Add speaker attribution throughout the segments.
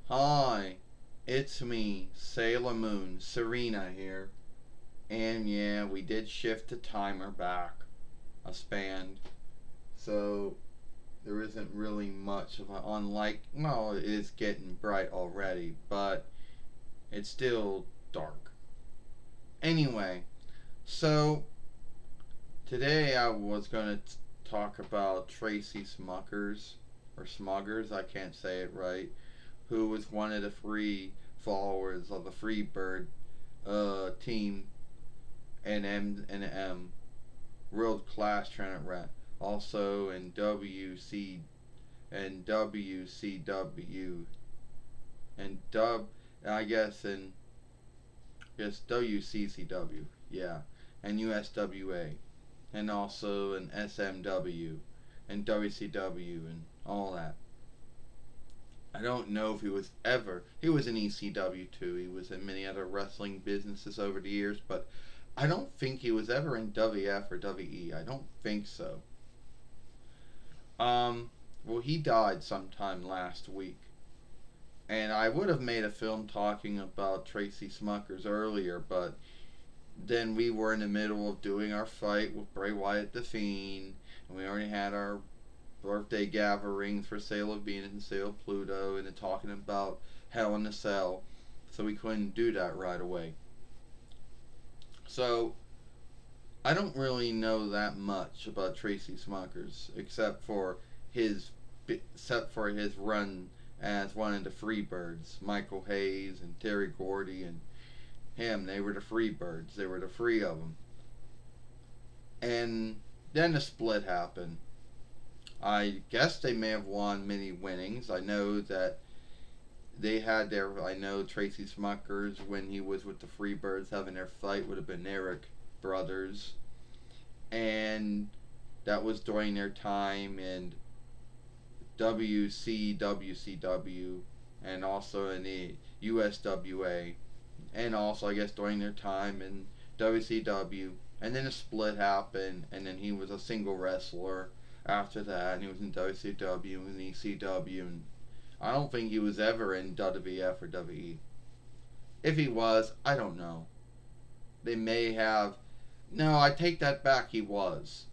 Speaker 1: Hi, it's me, Sailor Moon, Serena here. And yeah, we did shift the timer back a span. So there isn't really much of a, unlike, well, it is getting bright already, but it's still dark. Anyway, so today I was going to talk about Tracy Smuckers, or Smuggers, I can't say it right, who was one of the free followers of the Freebird team and M World Class Trent Rat. Also in WC and WCW and I guess in WCCW, yeah, and USWA, and also in SMW and WCW and all that. I don't know if he was in ECW too. He was in many other wrestling businesses over the years, but I don't think he was ever in WF or WE. I don't think so. Um, well, he died sometime last week, and I would have made a film talking about Tracy Smuckers earlier, but then we were in the middle of doing our fight with Bray Wyatt the Fiend, and we already had our birthday gatherings for Sale of Venus and Sale of Pluto, and then talking about Hell in a Cell, so we couldn't do that right away. So I don't really know that much about Tracy Smuckers his except for his run as one of the Freebirds, Michael Hayes and Terry Gordy and him. They were the Freebirds. They were the three of them. And then the split happened. I guess they may have won many winnings. I know that they had their. I know Tracy Smuckers, when he was with the Freebirds, having their fight would have been Eric Brothers, and that was during their time in WCWCW and also in the USWA, and also I guess during their time in WCW. And then a split happened, and then he was a single wrestler after that, and he was in WCW and ECW, and I don't think he was ever in WWF or WE. If he was, I don't know. They may have. No, I take that back. He was.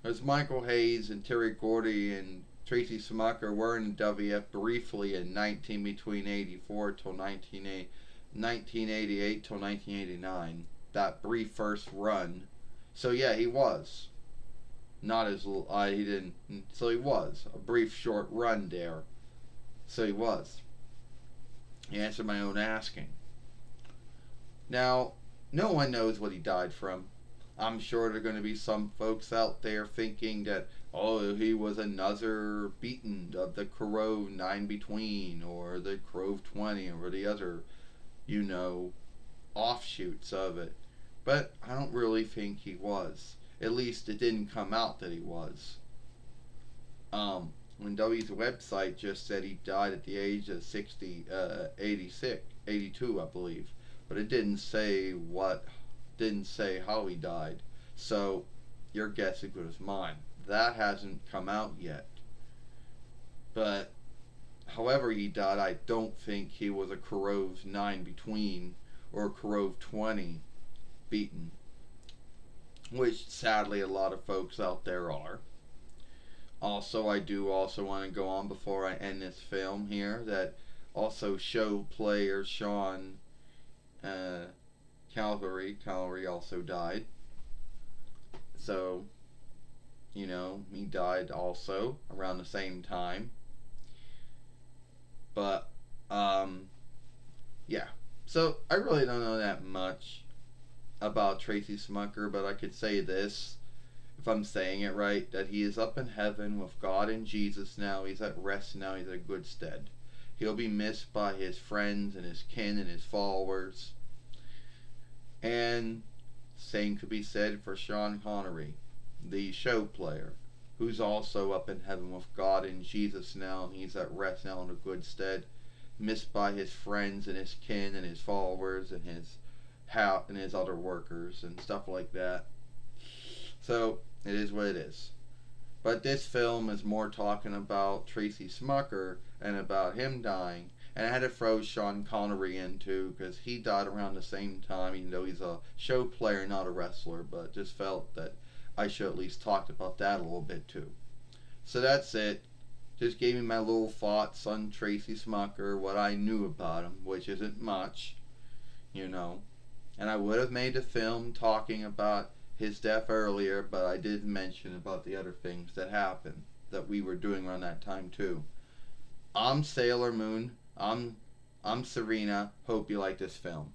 Speaker 1: As Michael Hayes and Terry Gordy and Tracy Smucker were in WF briefly in 1984 till 1988 till 1989. That brief first run. So yeah, he was. Not as he didn't. So he was a brief short run there. So he was. He answered my own asking. Now, no one knows what he died from. I'm sure there are going to be some folks out there thinking that, oh, he was another beaten of the Corove 9 Between or the Corove 20 or the other, you know, offshoots of it. But I don't really think he was. At least it didn't come out that he was. When W's website just said he died at the age of 86, 82, I believe. But it didn't say how he died. So your guess is as good as mine. That hasn't come out yet. But however he died, I don't think he was a Corove 9 Between or a Corove 20 beaten, which sadly a lot of folks out there are. Also, I do also want to go on before I end this film here that also show player Sean uh, Calvary also died. So, he died also around the same time. But, yeah. So, I really don't know that much about Tracy Smucker, but I could say this, if I'm saying it right, that he is up in heaven with God and Jesus now. He's at rest now. He's at a good stead. He'll be missed by his friends and his kin and his followers. And same could be said for Sean Connery, the show player, who's also up in heaven with God and Jesus now, and he's at rest now in a good stead, missed by his friends and his kin and his followers and his other workers and stuff like that. So It is what it is. But this film is more talking about Tracy Smucker and about him dying. And I had to throw Sean Connery in too because he died around the same time, even though he's a show player, not a wrestler. But just felt that I should at least talk about that a little bit too. So that's it. Just gave me my little thoughts on Tracy Smucker, what I knew about him, which isn't much, you know. And I would have made a film talking about his death earlier, but I did mention about the other things that happened that we were doing around that time too. I'm Sailor Moon. I'm Serena. Hope you like this film.